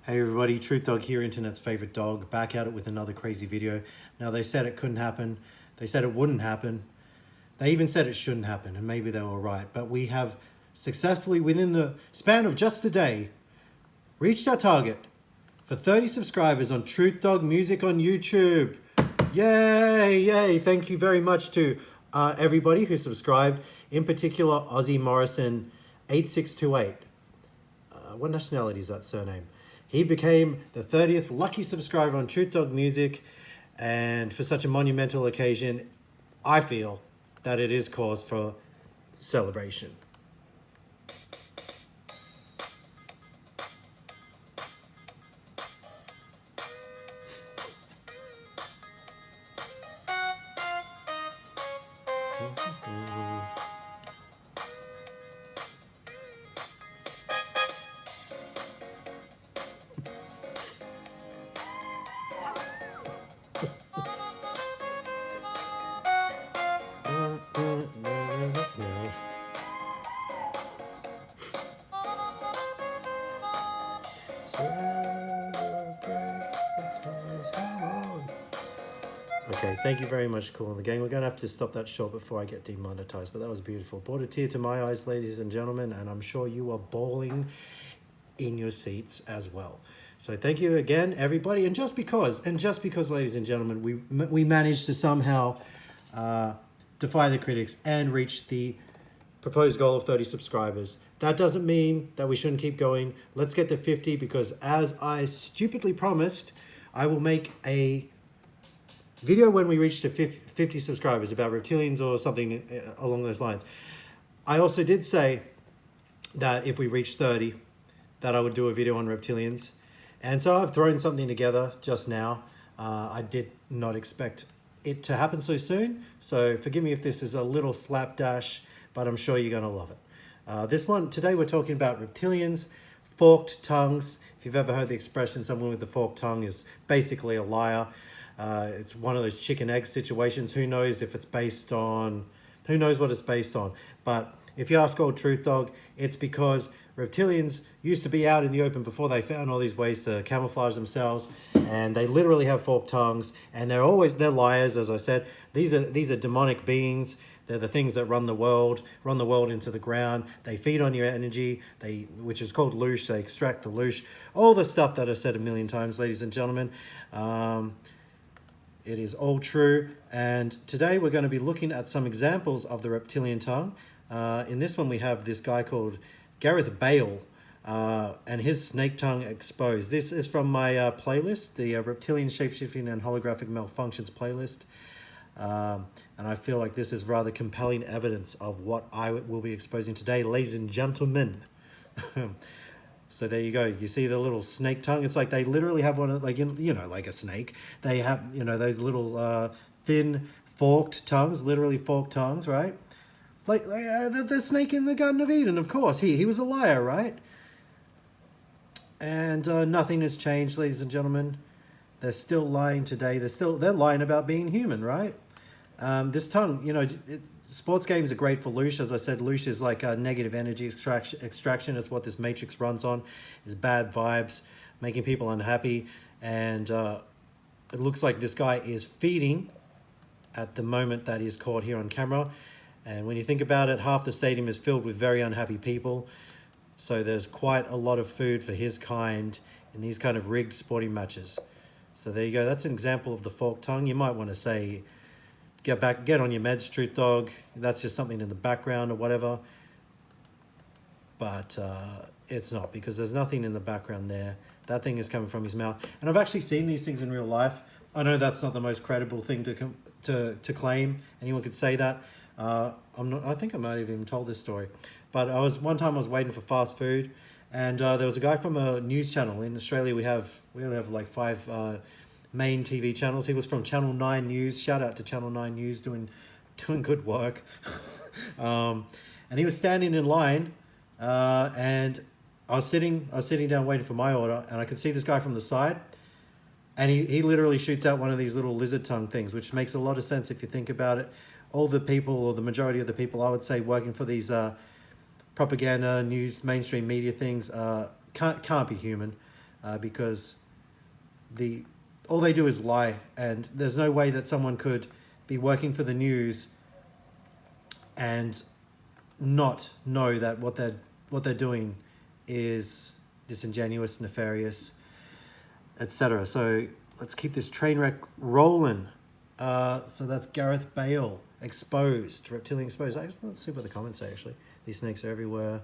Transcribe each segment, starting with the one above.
Hey everybody, Truth Dog here, internet's favorite dog, back at it with another crazy video. Now they said it couldn't happen, they said it wouldn't happen, they even said it shouldn't happen, and maybe they were right, but we have successfully, within the span of just a day, reached our target for 30 subscribers on Truth Dog Music on YouTube. Yay, yay, thank you very much to everybody who subscribed, in particular Ozzy Morrison 8628. What nationality is that surname? He became the 30th lucky subscriber on Truth Dog Music, and for such a monumental occasion, I feel that it is cause for celebration. Okay, thank you very much, Cool and the Gang. We're going to have to stop that short before I get demonetized, but that was beautiful. Brought a tear to my eyes, ladies and gentlemen, and I'm sure you are bawling in your seats as well. So thank you again, everybody. And just because, ladies and gentlemen, we managed to somehow defy the critics and reach the proposed goal of 30 subscribers, that doesn't mean that we shouldn't keep going. Let's get to 50, because as I stupidly promised, I will make a video when we reach to 50 subscribers about reptilians or something along those lines. I also did say that if we reach 30, that I would do a video on reptilians. And so I've thrown something together just now. I did not expect it to happen so soon. So forgive me if this is a little slapdash, but I'm sure you're going to love it. This one, today we're talking about reptilians, forked tongues. If you've ever heard the expression, someone with a forked tongue is basically a liar. It's one of those chicken egg situations. Who knows if it's based on, who knows what it's based on. But if you ask old Truth Dog, it's because reptilians used to be out in the open before they found all these ways to camouflage themselves, and they literally have forked tongues, and they're liars, as I said. These are demonic beings. They're the things that run the world into the ground. They feed on your energy, which is called loosh. They extract the loosh. All the stuff that I've said a million times, ladies and gentlemen. It is all true, and today we're going to be looking at some examples of the reptilian tongue. In this one we have this guy called Gareth Bale and his snake tongue exposed. This is from my playlist, the Reptilian Shapeshifting and Holographic Malfunctions playlist. And I feel like this is rather compelling evidence of what I will be exposing today, ladies and gentlemen. So there you go. You see the little snake tongue? It's like they literally have one of, like, you know, like a snake. They have, you know, those little thin forked tongues, literally forked tongues, right? Like the snake in the Garden of Eden, of course. He was a liar, right? And nothing has changed, ladies and gentlemen. They're still lying today. They're lying about being human, right? This tongue, you know, sports games are great for loosh. As I said, loosh is like a negative energy extraction. It's what this matrix runs on, is bad vibes, making people unhappy. And it looks like this guy is feeding at the moment that he's caught here on camera. And when you think about it, half the stadium is filled with very unhappy people. So there's quite a lot of food for his kind in these kind of rigged sporting matches. So there you go. That's an example of the forked tongue. You might want to say, get on your meds, Truth Dog. That's just something in the background or whatever. But it's not, because there's nothing in the background there. That thing is coming from his mouth. And I've actually seen these things in real life. I know that's not the most credible thing to claim. Anyone could say that. I think I might have even told this story. But one time I was waiting for fast food, and there was a guy from a news channel. In Australia, we only have like 5 main TV channels. He was from Channel 9 News. Shout out to Channel 9 News, doing good work. And he was standing in line, and I was sitting down waiting for my order, and I could see this guy from the side, and he literally shoots out one of these little lizard tongue things, which makes a lot of sense if you think about it. All the people, or the majority of the people, I would say, working for these propaganda, news, mainstream media things, can't be human. because all they do is lie, and there's no way that someone could be working for the news and not know that what they're doing is disingenuous, nefarious, etc. So let's keep this train wreck rolling. So that's Gareth Bale exposed, Reptilian exposed. Let's see what the comments say. Actually, these snakes are everywhere.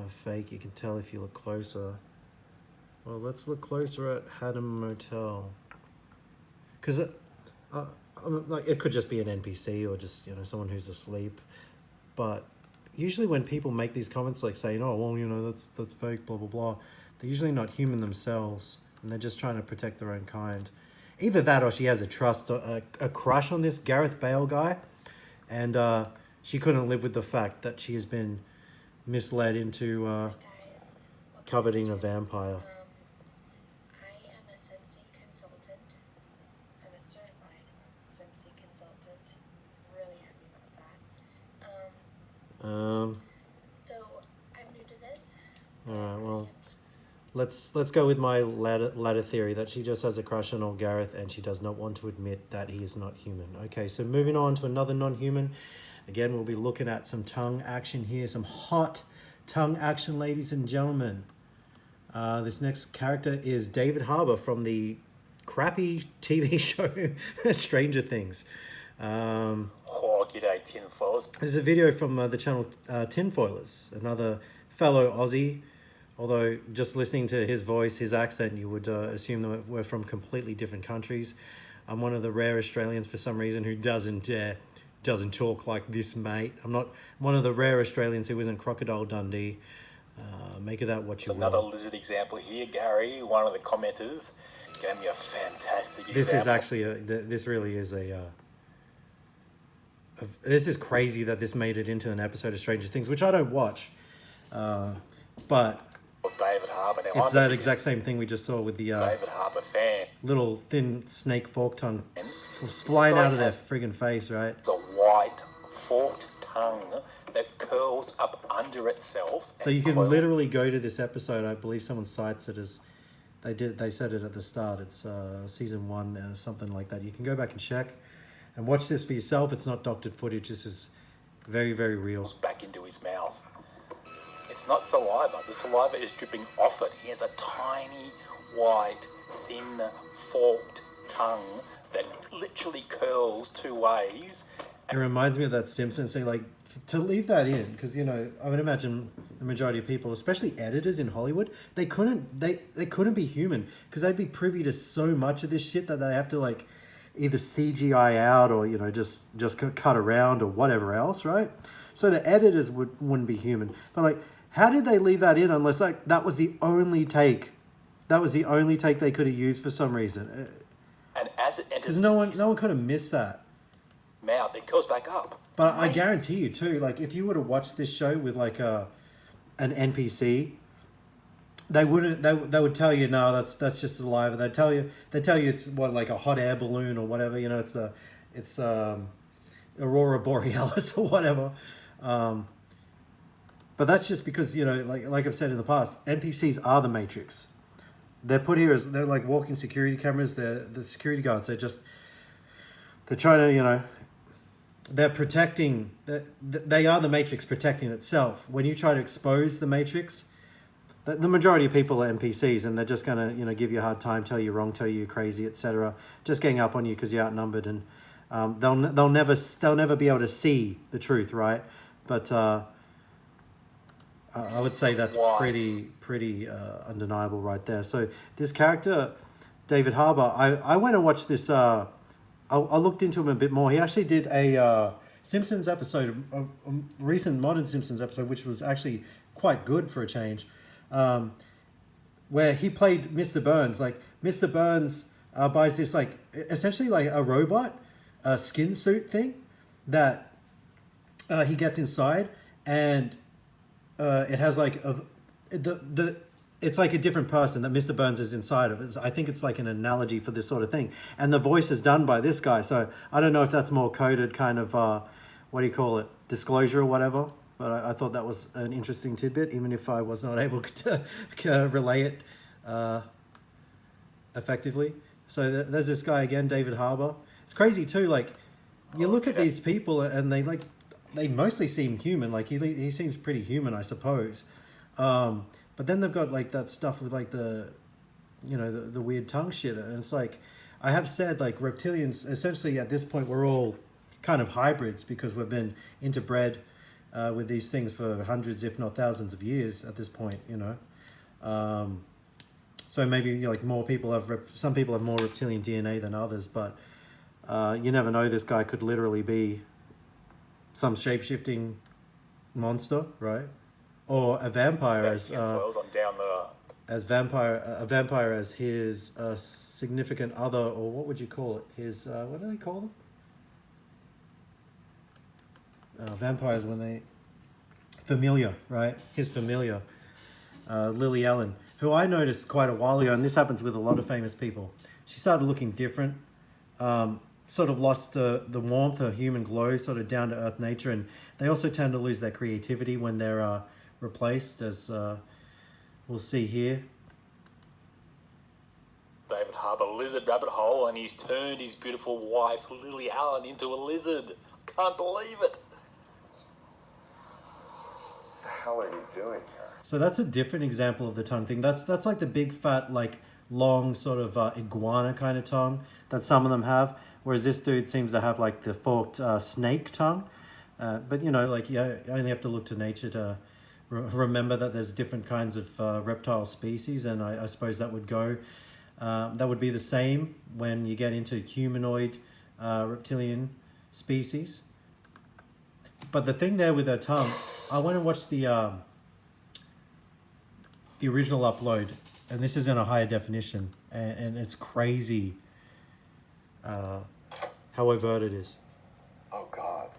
Fake. You can tell if you look closer. Well, let's look closer at Haddam Motel, because like it could just be an NPC or just someone who's asleep, but usually when people make these comments like saying, oh well, that's fake, blah blah blah, they're usually not human themselves, and they're just trying to protect their own kind. Either that, or she has a crush on this Gareth Bale guy, and she couldn't live with the fact that she has been misled into coveting a vampire. I am a Sensi consultant. I'm a certified Sensi consultant. Really happy about that. So I'm new to this. All right, well, let's go with my latter theory, that she just has a crush on old Gareth and she does not want to admit that he is not human. Okay, so moving on to another non-human. Again, we'll be looking at some tongue action here, some hot tongue action, ladies and gentlemen. This next character is David Harbour from the crappy TV show Stranger Things. G'day, Tinfoils. This is a video from the channel Tinfoilers, another fellow Aussie. Although just listening to his voice, his accent, you would assume that we're from completely different countries. I'm one of the rare Australians for some reason who doesn't talk like this, mate. I'm not one of the rare Australians who isn't Crocodile Dundee. Make of that what you will. Another lizard example here, Gary. One of the commenters gave me a fantastic example. This is actually this really is this is crazy that this made it into an episode of Stranger Things, which I don't watch, but David Harbour. Now, it's that exact same thing we just saw with the David Harbour fan. Little thin snake fork tongue flying out of their friggin' face, right? It's a white forked tongue that curls up under itself. So you can literally go to this episode. I believe someone cites it as they said it at the start. It's season 1, something like that. You can go back and check and watch this for yourself. It's not doctored footage. This is very, very real. Back into his mouth. It's not saliva. The saliva is dripping off it. He has a tiny, white, thin, forked tongue that literally curls 2 ways. It reminds me of that Simpsons thing, like, to leave that in, because, I would imagine the majority of people, especially editors in Hollywood, they couldn't be human, because they'd be privy to so much of this shit that they have to, like, either CGI out or, just cut around or whatever else, right? So the editors wouldn't be human. But, like, how did they leave that in unless, like, that was the only take? That was the only take they could have used for some reason. And as it enters, because no one could have missed that. Mouth, it curls back up. But I guarantee you too, like, if you would have watched this show with like an NPC, they would tell you, no, that's just saliva. They tell you it's like a hot air balloon or whatever. It's Aurora Borealis or whatever. But that's just because, like I've said in the past, NPCs are the Matrix. They're put here as, they're like walking security cameras. They're the security guards. They're trying to, they're protecting, they are the Matrix protecting itself. When you try to expose the Matrix, the majority of people are NPCs, and they're just going to, give you a hard time, tell you wrong, tell you you're crazy, etc. Just getting up on you because you're outnumbered, and they'll never be able to see the truth, right? But I would say that's pretty undeniable right there. So this character, David Harbour, I went and watched this. I looked into him a bit more. He actually did a Simpsons episode, a recent modern Simpsons episode, which was actually quite good for a change, where he played Mr. Burns. Like, Mr. Burns buys this, like, essentially like a robot, a skin suit thing that he gets inside, and it has like it's like a different person that Mr. Burns is inside of. I think it's like an analogy for this sort of thing. And the voice is done by this guy. So I don't know if that's more coded kind of, disclosure or whatever. But I thought that was an interesting tidbit, even if I was not able to relay it effectively. So there's this guy again, David Harbour. It's crazy too. Like, you look at these people and they mostly seem human. Like he seems pretty human, I suppose. But then they've got like that stuff with like the weird tongue shit, and it's like, I have said like reptilians essentially at this point we're all kind of hybrids because we've been interbred with these things for hundreds, if not thousands of years at this point, so maybe like more people have some people have more reptilian DNA than others, but you never know. This guy could literally be some shape-shifting monster, right? Or a vampire a vampire as his significant other, or what would you call it? His what do they call them? Vampires when they familiar, right? His familiar, Lily Allen, who I noticed quite a while ago, and this happens with a lot of famous people. She started looking different, sort of lost the warmth, her human glow, sort of down to earth nature, and they also tend to lose their creativity when they're replaced, as we'll see here. David Harbour, lizard rabbit hole, and he's turned his beautiful wife Lily Allen into a lizard. Can't believe it. What the hell are you doing here? So that's a different example of the tongue thing. That's like the big fat like long sort of iguana kind of tongue that some of them have, whereas this dude seems to have like the forked snake tongue. But like you only have to look to nature to remember that there's different kinds of reptile species, and I suppose that would go. That would be the same when you get into humanoid reptilian species. But the thing there with her tongue, I went and watched the original upload, and this is in a higher definition, and it's crazy how overt it is. Oh God.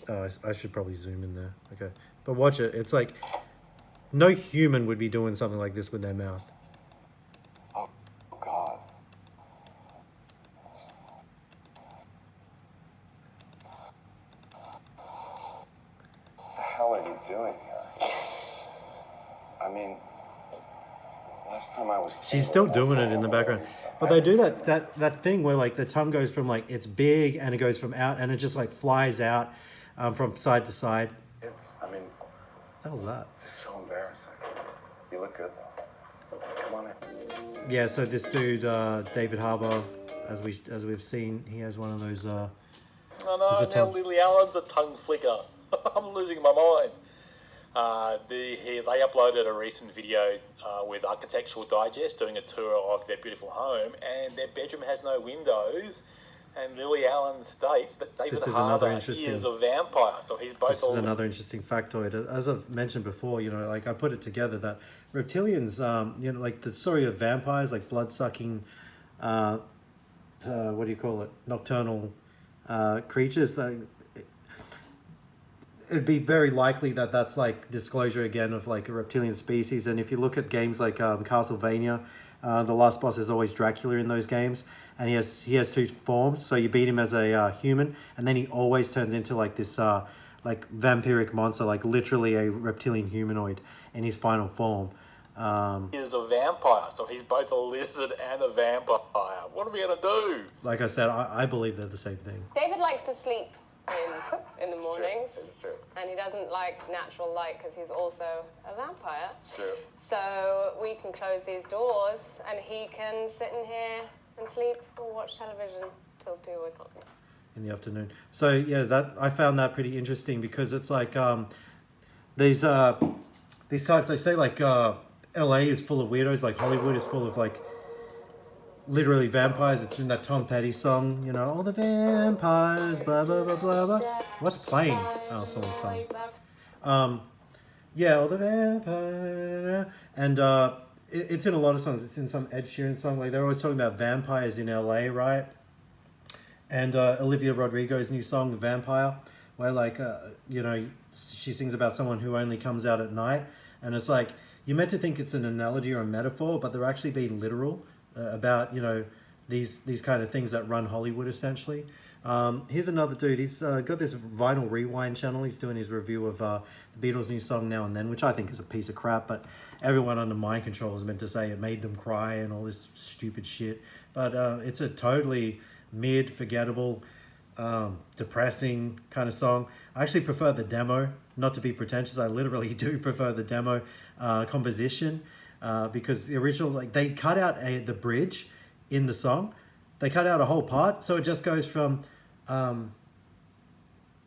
Oh, I should probably zoom in there. Okay, but watch it. It's like no human would be doing something like this with their mouth. Oh God. What the hell are you doing here? I mean, last time I was She's still doing it in the background, but they do that thing where like the tongue goes from like it's big and it goes from out and it just like flies out from side to side. I mean, what the hell's that? this is so embarrassing. You look good though. Come on in. Yeah, so this dude, David Harbour, as we've seen, he has one of those. Oh no, now Lily Allen's a tongue flicker. I'm losing my mind. They uploaded a recent video with Architectural Digest doing a tour of their beautiful home, and their bedroom has no windows. And Lily Allen states that David Harbour is a vampire, so he's both. This is another interesting factoid. As I've mentioned before, like I put it together that reptilians, like the story of vampires, like blood-sucking, what do you call it, nocturnal creatures. It'd be very likely that that's like disclosure again of like a reptilian species. And if you look at games like Castlevania, the last boss is always Dracula in those games. And he has two forms, so you beat him as a human, and then he always turns into like this like vampiric monster, like literally a reptilian humanoid in his final form. He is a vampire, so he's both a lizard and a vampire. What are we gonna do? Like I said, I believe they're the same thing. David likes to sleep in the mornings, It's true. and he doesn't like natural light because he's also a vampire. It's true. So we can close these doors, and he can sit in here and sleep or watch television till 2 o'clock in the afternoon. So yeah, that I found that pretty interesting because it's like these types, they say like LA is full of weirdos, like Hollywood is full of like literally vampires. It's in that Tom Petty song, all the vampires, blah blah blah blah blah. What's playing? Oh, someone's song. Yeah, all the vampire, and it's in a lot of songs. It's in some Ed Sheeran song. Like they're always talking about vampires in LA, right? And Olivia Rodrigo's new song, Vampire, where like, she sings about someone who only comes out at night. And it's like, you're meant to think it's an analogy or a metaphor, but they're actually being literal about, these kind of things that run Hollywood essentially. Here's another dude. He's got this Vinyl Rewind channel. He's doing his review of the Beatles' new song Now and Then, which I think is a piece of crap, but everyone under Mind Control is meant to say it made them cry and all this stupid shit. But it's a totally mid, forgettable, depressing kind of song. I actually prefer the demo. Not to be pretentious, I literally do prefer the demo composition because the original, like, they cut out the bridge in the song. They cut out a whole part, so it just goes from I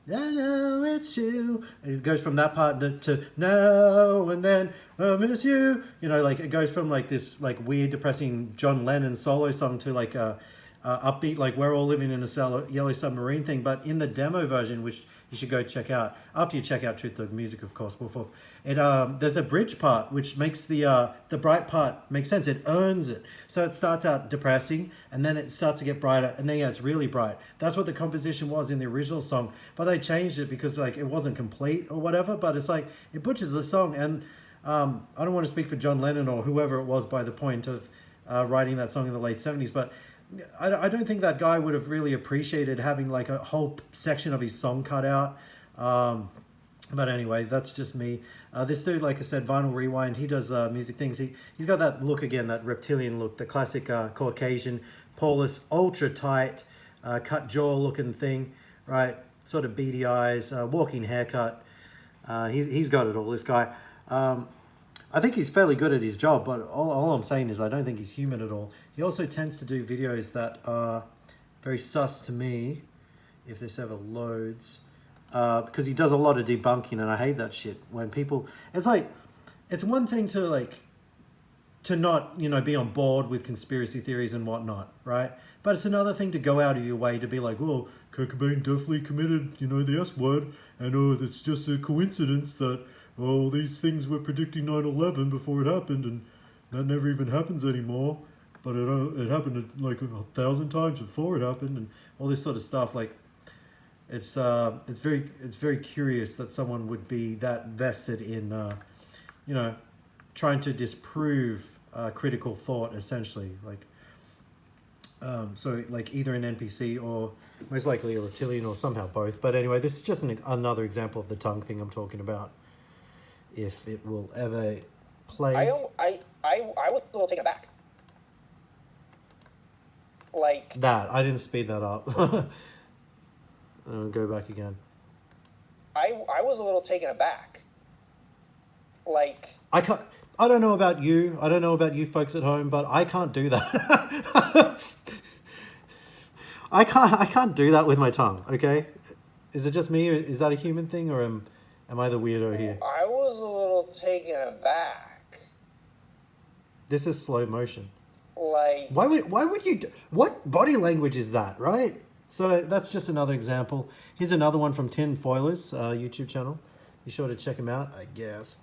know it's true. It goes from that part to now and then I miss you. You know, like it goes from like this like weird depressing John Lennon solo song to like a upbeat like We're All Living in a Yellow Submarine thing. But in the demo version, which you should go check out after you check out Truth Dog Music, of course. Woof woof. It there's a bridge part which makes the bright part make sense. It earns it. So it starts out depressing and then it starts to get brighter and then it's really bright. That's what the composition was in the original song, but they changed it because like it wasn't complete or whatever. But it's like it butchers the song, and I don't want to speak for John Lennon or whoever it was by the point of writing that song in the late 70s, but I don't think that guy would have really appreciated having like a whole section of his song cut out. But anyway, that's just me. This dude, like I said, Vinyl Rewind, he does music things. He's got that look again, that reptilian look, the classic Caucasian, Paulus, ultra tight, cut jaw looking thing, right? Sort of beady eyes, walking haircut. He's got it all, this guy. I think he's fairly good at his job, but all I'm saying is I don't think he's human at all. He also tends to do videos that are very sus to me, if this ever loads, because he does a lot of debunking, and I hate that shit. When people, it's like, it's one thing to like, to not, you know, be on board with conspiracy theories and whatnot, right? But it's another thing to go out of your way to be like, well, Kurt Cobain definitely committed, you know, the S word, and it's just a coincidence that these things were predicting 9/11 before it happened, and that never even happens anymore. But it happened like 1,000 times before it happened, and all this sort of stuff. Like, it's very curious that someone would be that vested in, you know, trying to disprove critical thought, essentially. Like, so like either an NPC or most likely a reptilian or somehow both. But anyway, this is just another example of the tongue thing I'm talking about. If it will ever play. I was a little taken aback. Like that. I didn't speed that up. Go back again. I was a little taken aback. Like I don't know about you. I don't know about you folks at home, but I can't do that. I can't do that with my tongue, okay? Is it just me, or is that a human thing, or am I the weirdo here? I was a little taken aback. This is slow motion. Like Why would you what body language is that, right? So that's just another example. Here's another one from Tin Foilers YouTube channel. Be sure to check him out, I guess.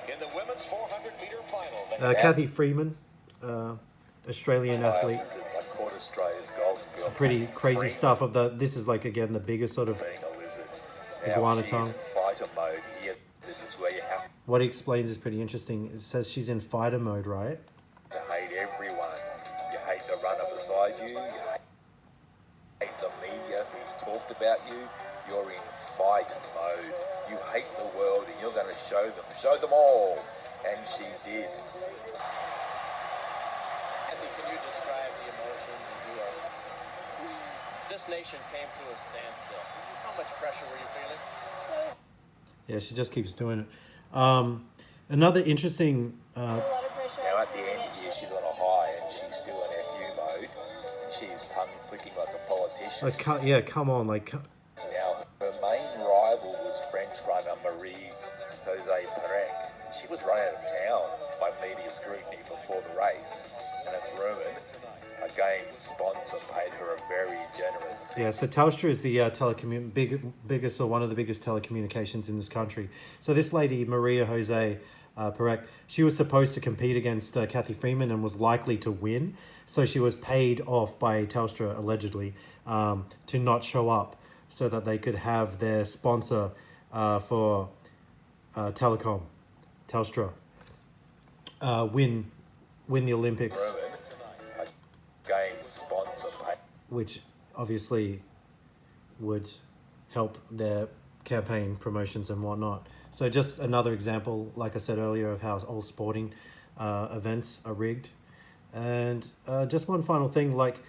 In the women's 400-meter final, Kathy Freeman, Australian athlete. It's like caught Australia's gold girl. Pretty crazy stuff of this is like again the biggest sort of Being a lizard. iguana Now she's tongue. in fighter mode here. This is where you have What he explains is pretty interesting. It says she's in fighter mode, right? to hate everyone. You hate the runner beside you. You hate the media who's talked about you. You're in fight mode. You hate the world and you're going to show them all. And she did. Andy, can you describe the emotion that you are? This nation came to a standstill. How much pressure were you feeling? Yeah, she just keeps doing it. Another interesting. A lot of pressure. Now at the end here, she's on a high and she's still in FU mode. She's tongue flicking like a politician. Yeah, come on, like. Now, her main rival was French runner Marie Jose Perec. She was run out of town by media scrutiny before the race, and it's rumoured a game sponsor paid her a very generous. Yeah, so Telstra is the biggest or one of the biggest telecommunications in this country. So this lady, Maria Jose Perec, she was supposed to compete against Kathy Freeman and was likely to win. So she was paid off by Telstra, allegedly, to not show up so that they could have their sponsor for telecom, Telstra, win the Olympics. Rumoured a game sponsor paid. Which obviously would help their campaign promotions and whatnot. So just another example, like I said earlier, of how all sporting events are rigged. And just one final thing, like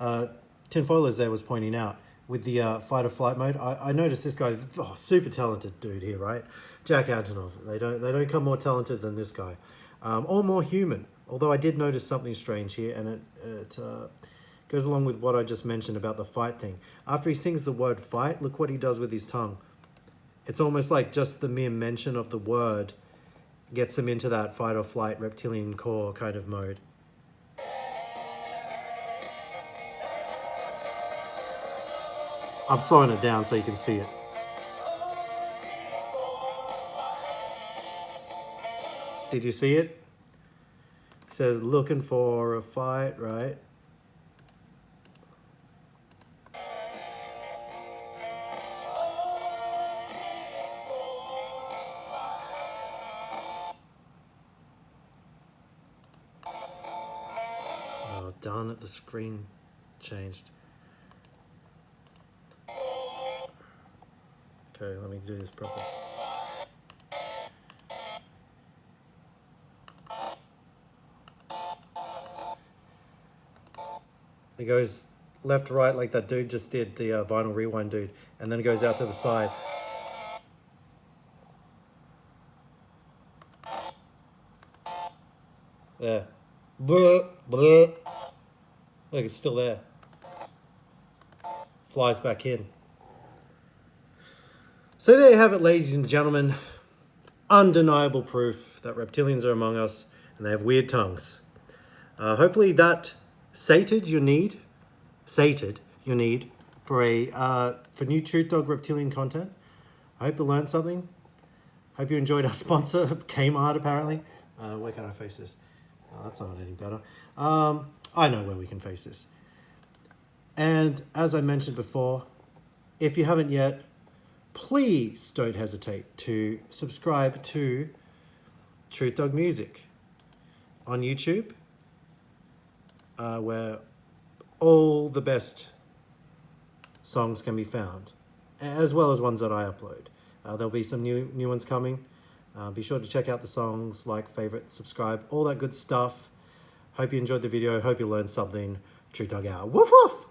Tinfoilers there was pointing out, with the fight or flight mode, I noticed this guy, super talented dude here, right? Jack Antonov. They don't come more talented than this guy, or more human. Although I did notice something strange here, and it goes along with what I just mentioned about the fight thing. After he sings the word fight, look what he does with his tongue. It's almost like just the mere mention of the word gets him into that fight or flight reptilian core kind of mode. I'm slowing it down so you can see it. Did you see it? It says looking for a fight, right? Oh, darn it, the screen changed. Okay, let me do this properly. It goes left to right like that dude just did, the vinyl rewind dude, and then it goes out to the side. There. Blah, blah. Look, it's still there. Flies back in. So there you have it, ladies and gentlemen. Undeniable proof that reptilians are among us and they have weird tongues. Hopefully that sated your need for for new Truth Dog reptilian content. I hope you learned something. Hope you enjoyed our sponsor, Kmart, apparently. Where can I face this? Oh, that's not any better. I know where we can face this. And as I mentioned before, if you haven't yet, please don't hesitate to subscribe to Truth Dog Music on YouTube, where all the best songs can be found, as well as ones that I upload. There'll be some new ones coming. Be sure to check out the songs, like, favorite, subscribe, all that good stuff. Hope you enjoyed the video. Hope you learned something. Truth Dog out. Woof woof!